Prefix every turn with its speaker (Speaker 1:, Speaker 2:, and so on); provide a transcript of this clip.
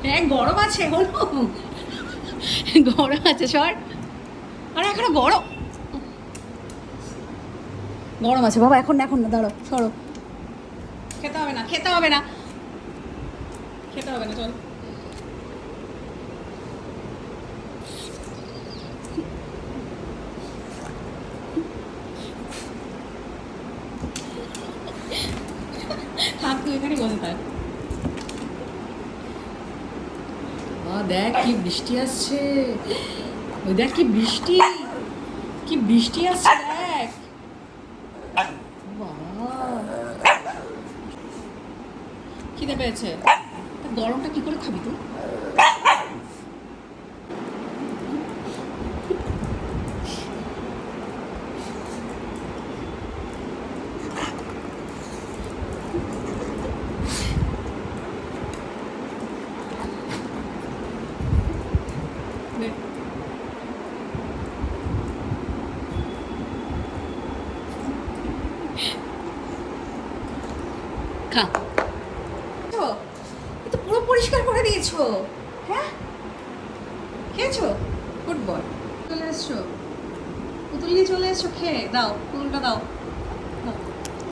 Speaker 1: হ্যাঁ গরম আছে হলো, গরম আছে সর। আরে এখনো গরম, গরম আছে বাবা, এখন না এখন না, দাঁড়ো সরো। খেতে হবে না, খেতে হবে না, খেতে হবে না, চল। থাক তুই এখানে বসে থাক। দেখ কি বৃষ্টি আসছে, ওই দেখ কি বৃষ্টি, কি বৃষ্টি আসছে দেখ। বাবা খিদে পেয়েছে, তা গরমটা কি করে খাবি তুই? নে। খা, তো পুরো পরিষ্কার করে দিয়েছো। হ্যাঁ খেয়েছো, গুড বয়। চলে এসছো, পুতুল নিয়ে চলে এসছো, খেয়ে দাও, পুতুলটা দাও।